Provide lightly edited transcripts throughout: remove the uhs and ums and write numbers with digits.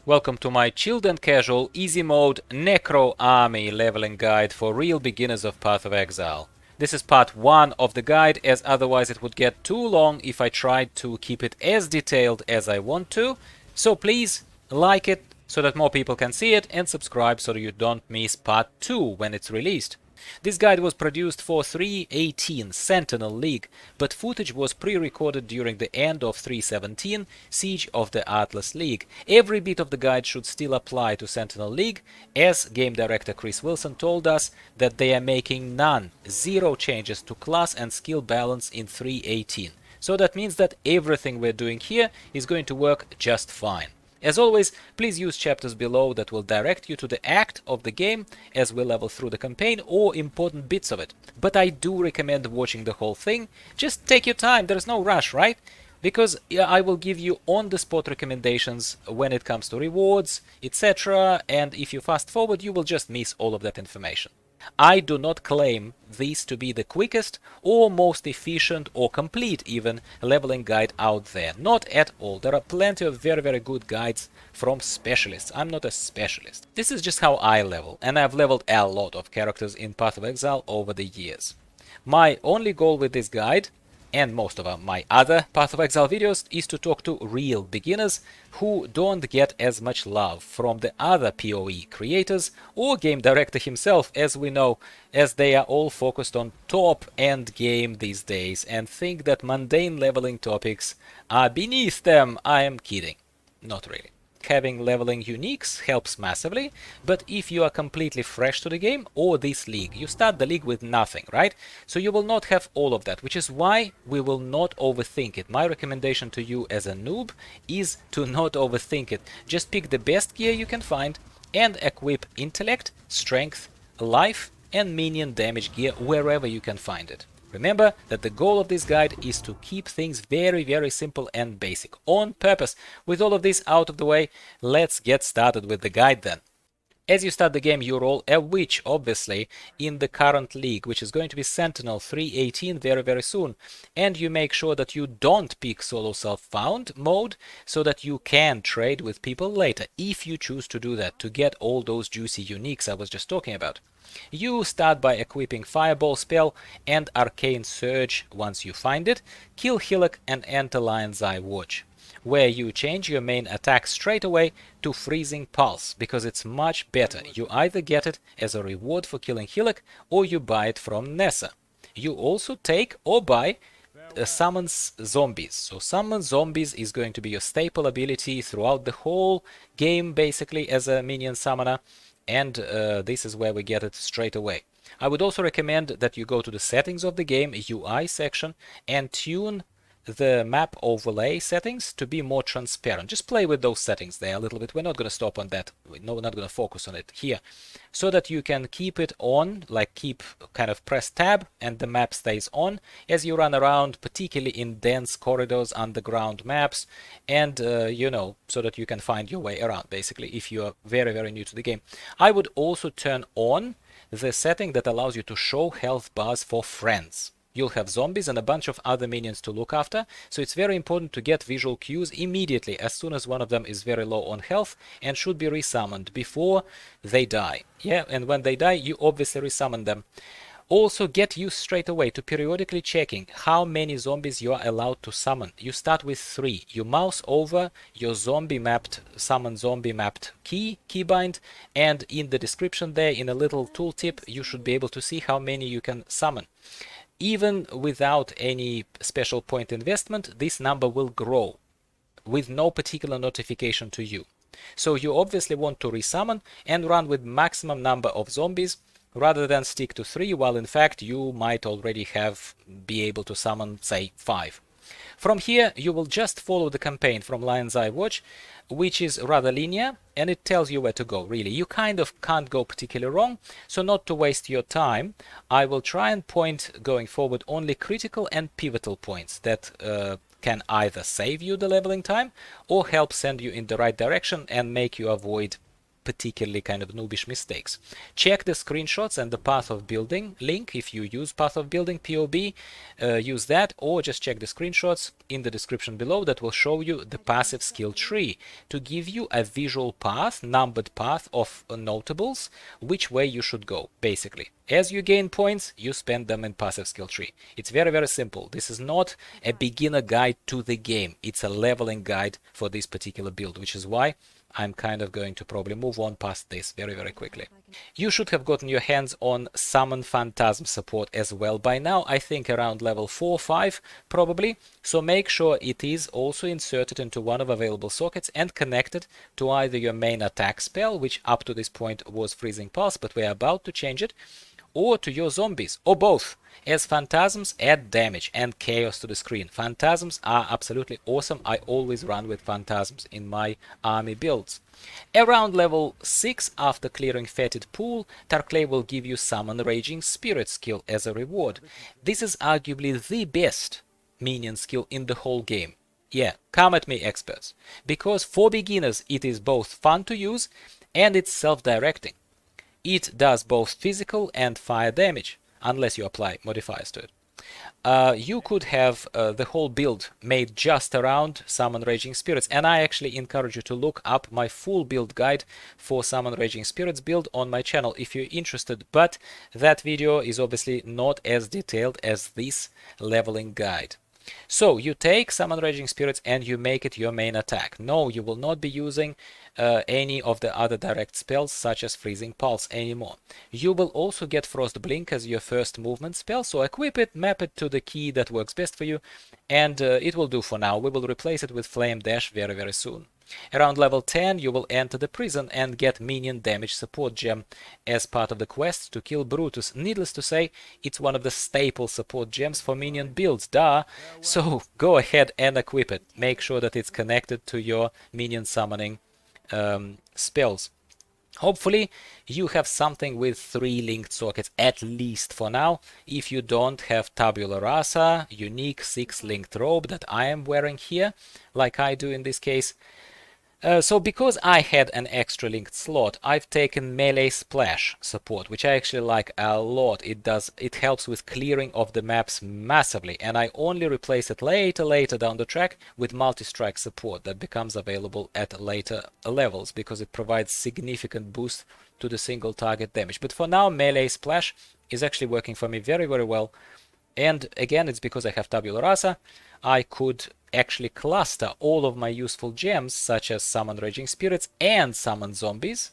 Welcome to my chilled and casual Easy-Mode Necro Army Leveling Guide for real beginners of Path of Exile. This is part 1 of the guide, as otherwise it would get too long if I tried to keep it as detailed as I want to. So please like it so that more people can see it, and subscribe so you don't miss part 2 when it's released. This guide was produced for 3.18 Sentinel League, but footage was pre-recorded during the end of 3.17 Siege of the Atlas League. Every bit of the guide should still apply to Sentinel League, as game director Chris Wilson told us that they are making zero changes to class and skill balance in 3.18. So that means that everything we're doing here is going to work just fine. As always, please use chapters below that will direct you to the act of the game as we level through the campaign or important bits of it. But I do recommend watching the whole thing. Just take your time, there's no rush, right? Because I will give you on-the-spot recommendations when it comes to rewards, etc. And if you fast forward, you will just miss all of that information. I do not claim this to be the quickest or most efficient or complete even leveling guide out there. Not at all. There are plenty of very good guides from specialists. I'm not a specialist. This is just how I level, and I've leveled a lot of characters in Path of Exile over the years. My only goal with this guide, and most of my other Path of Exile videos, is to talk to real beginners who don't get as much love from the other PoE creators or game director himself, as we know, as they are all focused on top-end game these days and think that mundane leveling topics are beneath them. I am kidding. Not really. Having leveling uniques helps massively, but if you are completely fresh to the game or this league, you start the league with nothing, right? So you will not have all of that, which is why we will not overthink it. My recommendation to you as a noob is to not overthink it. Just pick the best gear you can find and equip intellect, strength, life and minion damage gear wherever you can find it. Remember that the goal of this guide is to keep things very simple and basic, on purpose. With all of this out of the way, let's get started with the guide then. As you start the game, you roll a witch, obviously, in the current league, which is going to be Sentinel 3.18 very soon. And you make sure that you don't pick solo self-found mode, so that you can trade with people later, if you choose to do that, to get all those juicy uniques I was just talking about. You start by equipping Fireball spell and Arcane Surge once you find it, kill Hillock and enter Lion's Eye Watch, where you change your main attack straight away to Freezing Pulse, because it's much better. You either get it as a reward for killing Hillock or you buy it from Nessa. You also take or buy Summons Zombies. So Summon Zombies is going to be your staple ability throughout the whole game, basically, as a Minion Summoner. And this is where we get it straight away. I would also recommend that you go to the settings of the game, UI section, and tune the map overlay settings to be more transparent. Just play with those settings there a little bit. We're not going to stop on that. No, we're not going to focus on it here. So that you can keep it on, like press tab and the map stays on as you run around, particularly in dense corridors, underground maps, and so that you can find your way around, basically, if you are very new to the game. I would also turn on the setting that allows you to show health bars for friends. You'll have zombies and a bunch of other minions to look after, so it's very important to get visual cues immediately as soon as one of them is very low on health and should be resummoned before they die. Yeah, and when they die, you obviously resummon them. Also, get used straight away to periodically checking how many zombies you are allowed to summon. You start with 3. You mouse over your summon zombie mapped keybind, and in the description there, in a little tooltip, you should be able to see how many you can summon. Even without any special point investment, this number will grow with no particular notification to you. So you obviously want to resummon and run with maximum number of zombies rather than stick to 3, while in fact you might already be able to summon, say, 5. From here, you will just follow the campaign from Lion's Eye Watch, which is rather linear, and it tells you where to go, really. You kind of can't go particularly wrong, so not to waste your time, I will try and point going forward only critical and pivotal points that can either save you the leveling time or help send you in the right direction and make you avoid particularly kind of noobish mistakes. Check the screenshots and the Path of Building link if you use Path of Building POB. Use that, or just check the screenshots in the description below that will show you the passive skill tree to give you a visual path, numbered path of notables, which way you should go, basically. As you gain points, you spend them in passive skill tree. It's very, very simple. This is not a beginner guide to the game. It's a leveling guide for this particular build, which is why I'm kind of going to probably move on past this very, very quickly. You should have gotten your hands on Summon Phantasm support as well by now, I think around level 4 or 5 probably, so make sure it is also inserted into one of available sockets and connected to either your main attack spell, which up to this point was Freezing Pulse, but we're about to change it, or to your zombies, or both, as Phantasms add damage and chaos to the screen. Phantasms are absolutely awesome. I always run with Phantasms in my army builds. Around level 6, after clearing Fetid Pool, Tarklay will give you Summon Raging Spirit skill as a reward. This is arguably the best minion skill in the whole game. Yeah, come at me, experts. Because for beginners it is both fun to use and it's self-directing. It does both physical and fire damage, unless you apply modifiers to it. You could have the whole build made just around Summon Raging Spirits, and I actually encourage you to look up my full build guide for Summon Raging Spirits build on my channel if you're interested, but that video is obviously not as detailed as this leveling guide. So you take Summon Raging Spirits and you make it your main attack. No, you will not be using any of the other direct spells such as Freezing Pulse anymore. You will also get Frost Blink as your first movement spell, so equip it, map it to the key that works best for you, and it will do for now. We will replace it with Flame Dash very, very soon. Around level 10 you will enter the prison and get Minion Damage Support Gem as part of the quest to kill Brutus. Needless to say, it's one of the staple support gems for minion builds, duh! So go ahead and equip it. Make sure that it's connected to your minion summoning spells. Hopefully you have something with 3 linked sockets at least for now. If you don't have Tabula Rasa, unique 6 linked robe that I am wearing here, like I do in this case. So because I had an extra linked slot, I've taken Melee Splash support, which I actually like a lot. It helps with clearing of the maps massively, and I only replace it later down the track with Multi-Strike support that becomes available at later levels because it provides significant boost to the single target damage. But for now, Melee Splash is actually working for me very, very well. And again, it's because I have Tabula Rasa. I could actually cluster all of my useful gems, such as Summon Raging Spirits and Summon Zombies,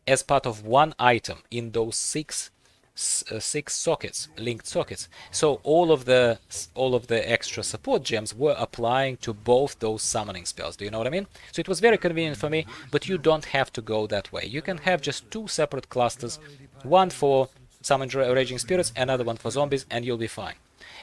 as part of one item in those six sockets, linked sockets. So all of the extra support gems were applying to both those summoning spells. Do you know what I mean? So it was very convenient for me, but you don't have to go that way. You can have just 2 separate clusters, one for Summon Raging Spirits, another one for Zombies, and you'll be fine.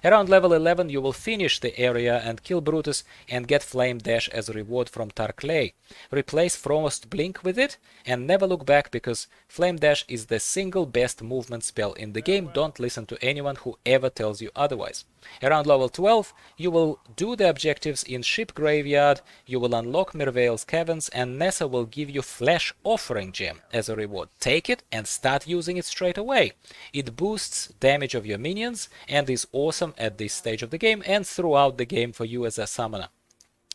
Around level 11 you will finish the area and kill Brutus and get Flame Dash as a reward from Tarklay. Replace Frost Blink with it and never look back, because Flame Dash is the single best movement spell in the game. Don't listen to anyone who ever tells you otherwise. Around level 12 you will do the objectives in Ship Graveyard, you will unlock Merveil's Caverns, and Nessa will give you Flesh Offering Gem as a reward. Take it and start using it straight away. It boosts damage of your minions and is awesome at this stage of the game and throughout the game for you as a summoner.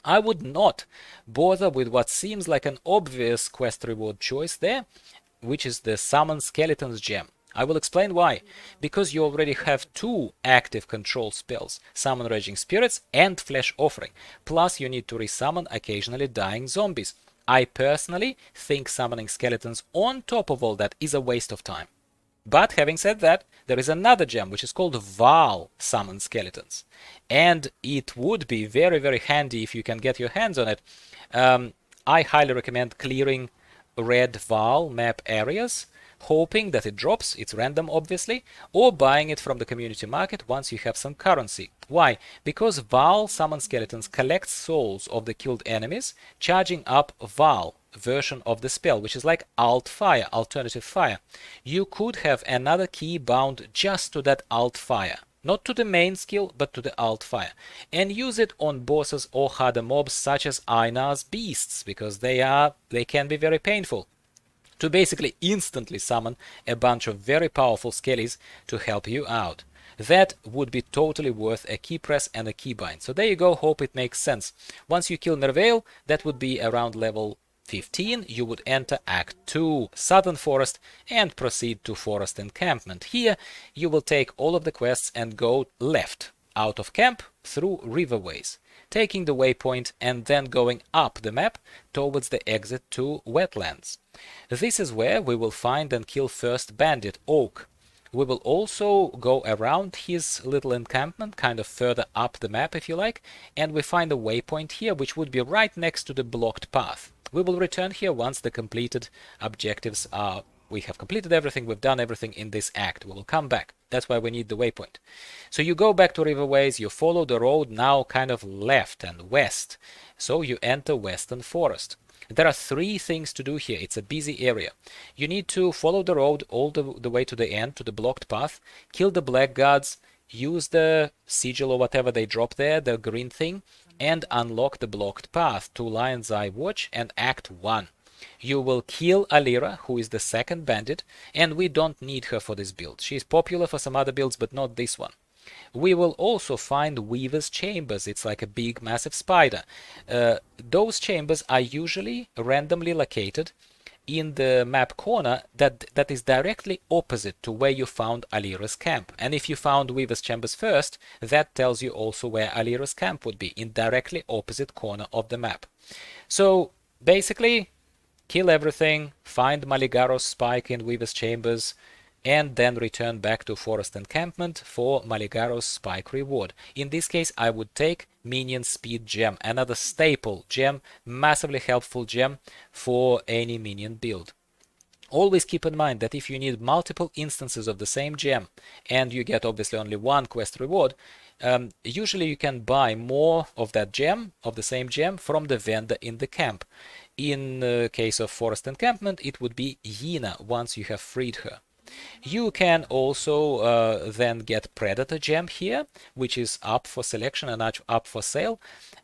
I would not bother with what seems like an obvious quest reward choice there, which is the Summon Skeletons gem. I will explain why. Because you already have 2 active control spells, Summon Raging Spirits and Flesh Offering, plus you need to resummon occasionally dying zombies. I personally think summoning skeletons on top of all that is a waste of time. But having said that, there is another gem which is called Vaal Summon Skeletons, and it would be very, very handy if you can get your hands on it. I highly recommend clearing red Vaal map areas, hoping that it drops, it's random obviously, or buying it from the community market once you have some currency. Why? Because Vaal Summon Skeletons collects souls of the killed enemies, charging up Vaal version of the spell, which is like alt fire, alternative fire. You could have another key bound just to that alt fire, not to the main skill but to the alt fire, and use it on bosses or harder mobs such as Einar's beasts, because they can be very painful. to basically instantly summon a bunch of very powerful skellies to help you out. That would be totally worth a key press and a keybind. So there you go, hope it makes sense. Once you kill Merveil, that would be around level 15, you would enter Act 2, Southern Forest, and proceed to Forest Encampment. Here, you will take all of the quests and go left, out of camp, through riverways, taking the waypoint and then going up the map towards the exit to wetlands. This is where we will find and kill first bandit, Oak. We will also go around his little encampment, kind of further up the map if you like, and we find a waypoint here which would be right next to the blocked path. We will return here once the completed objectives are... We have completed everything, we've done everything in this act. We will come back. That's why we need the waypoint. So you go back to riverways, you follow the road now kind of left and west. So you enter Western Forest. There are 3 things to do here. It's a busy area. You need to follow the road all the way to the end, to the blocked path, kill the blackguards, use the sigil or whatever they drop there, the green thing, and unlock the blocked path to Lion's Eye Watch and Act 1. You will kill Alira, who is the second bandit, and we don't need her for this build. She's popular for some other builds, but not this one. We will also find Weaver's Chambers. It's like a big, massive spider. Those chambers are usually randomly located in the map corner that is directly opposite to where you found Alira's camp. And if you found Weaver's Chambers first, that tells you also where Alira's camp would be, in directly opposite corner of the map. So basically, kill everything, find Maligaro's spike in Weaver's Chambers, and then return back to Forest Encampment for Maligaro's spike reward. In this case, I would take Minion Speed Gem, another staple gem, massively helpful gem for any minion build. Always keep in mind that if you need multiple instances of the same gem, and you get obviously only one quest reward, usually you can buy more of that gem, of the same gem, from the vendor in the camp. In the case of Forest Encampment, it would be Yina once you have freed her. You can also then get Predator Gem here, which is up for selection and up for sale.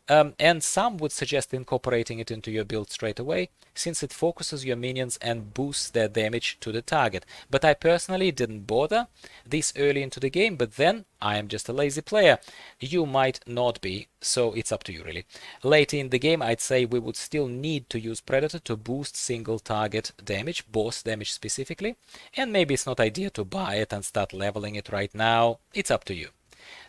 And some would suggest incorporating it into your build straight away, since it focuses your minions and boosts their damage to the target. But I personally didn't bother this early into the game, but then I am just a lazy player. You might not be, so it's up to you really. Later in the game, I'd say we would still need to use Predator to boost single target damage, boss damage specifically, and maybe it's not ideal to buy it and start leveling it right now. It's up to you.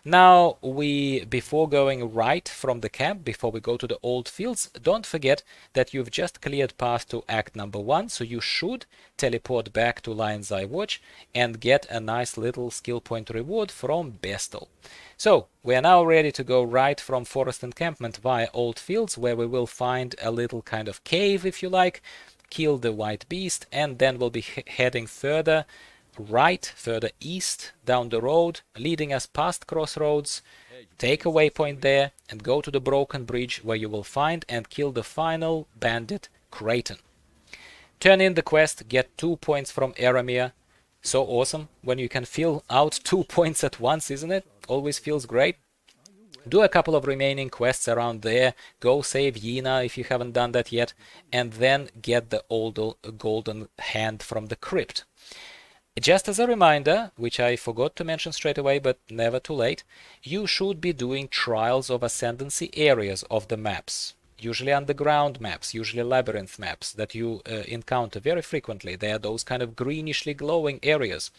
Now, before going right from the camp, before we go to the old fields, don't forget that you've just cleared path to Act number 1, so you should teleport back to Lion's Eye Watch and get a nice little skill point reward from Bestel. So, we are now ready to go right from Forest Encampment via Old Fields, where we will find a little kind of cave, if you like, kill the White Beast, and then we'll be heading further right, further east down the road, leading us past Crossroads, take a waypoint there, and go to the Broken Bridge, where you will find and kill the final bandit, Creighton. Turn in the quest, get 2 points from Aramir. So awesome when you can fill out 2 points at once, isn't it? Always feels great. Do a couple of remaining quests around there, go save Yina if you haven't done that yet, and then get the old golden hand from the crypt. Just as a reminder, which I forgot to mention straight away, but never too late, you should be doing trials of Ascendancy areas of the maps. Usually underground maps, usually labyrinth maps that you encounter very frequently. They are those kind of greenishly glowing areas,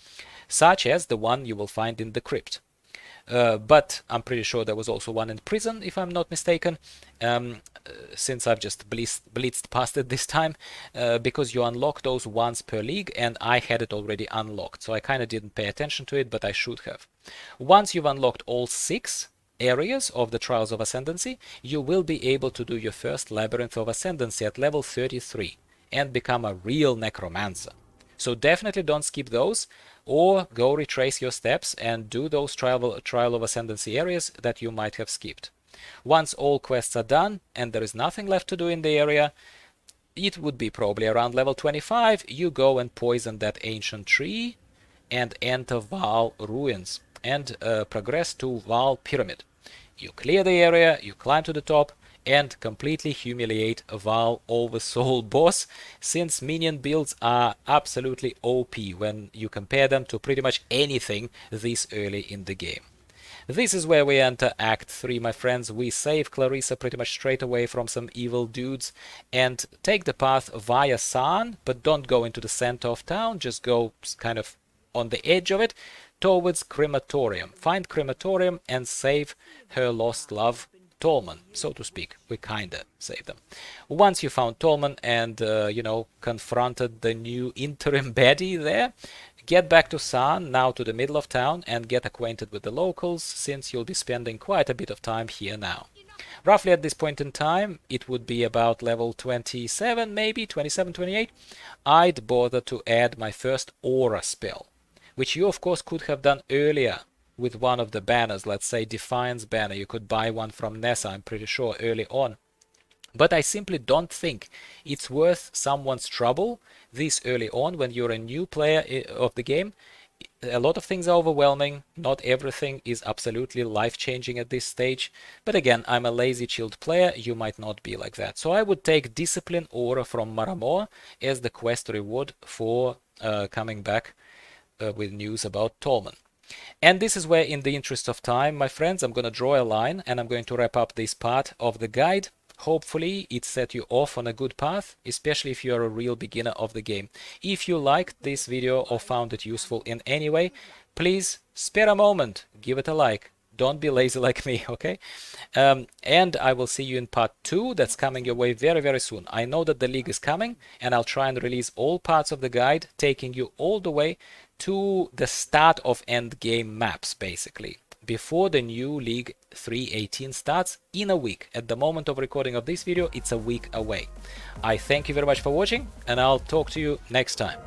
such as the one you will find in the crypt. But I'm pretty sure there was also one in prison, if I'm not mistaken, since I've just blitzed past it this time, because you unlock those once per league, and I had it already unlocked, so I kind of didn't pay attention to it, but I should have. Once you've unlocked all 6 areas of the Trials of Ascendancy, you will be able to do your first Labyrinth of Ascendancy at level 33 and become a real necromancer. So definitely don't skip those, or go retrace your steps and do those Trial of Ascendancy areas that you might have skipped. Once all quests are done and there is nothing left to do in the area, it would be probably around level 25, you go and poison that ancient tree and enter Vaal ruins and progress to Vaal pyramid. You clear the area, you climb to the top, and completely humiliate a Vaal Oversoul boss, since minion builds are absolutely OP when you compare them to pretty much anything this early in the game. This is where we enter Act 3, my friends. We save Clarissa pretty much straight away from some evil dudes and take the path via San, but don't go into the center of town, just go kind of on the edge of it towards Crematorium. Find Crematorium and save her lost love, Tolman, so to speak. We kinda saved them. Once you found Tolman and, confronted the new interim baddie there, get back to San, now to the middle of town, and get acquainted with the locals, since you'll be spending quite a bit of time here now. Roughly at this point in time, it would be about level 27, maybe 27, 28. I'd bother to add my first aura spell, which you of course could have done earlier with one of the banners, let's say Defiance banner. You could buy one from Nessa, I'm pretty sure, early on. But I simply don't think it's worth someone's trouble this early on when you're a new player of the game. A lot of things are overwhelming, not everything is absolutely life-changing at this stage, but again, I'm a lazy chilled player, you might not be like that. So I would take Discipline Aura from Maramoa as the quest reward for coming back with news about Tolman. And this is where, in the interest of time, my friends, I'm going to draw a line and I'm going to wrap up this part of the guide. Hopefully it set you off on a good path, especially if you're a real beginner of the game. If you liked this video or found it useful in any way, please spare a moment, give it a like. Don't be lazy like me, okay? And I will see you in part 2 that's coming your way very, very soon. I know that the league is coming, and I'll try and release all parts of the guide, taking you all the way to the start of end game maps, basically, before the new League 3.18 starts in a week. At the moment of recording of this video, it's a week away. I thank you very much for watching, and I'll talk to you next time.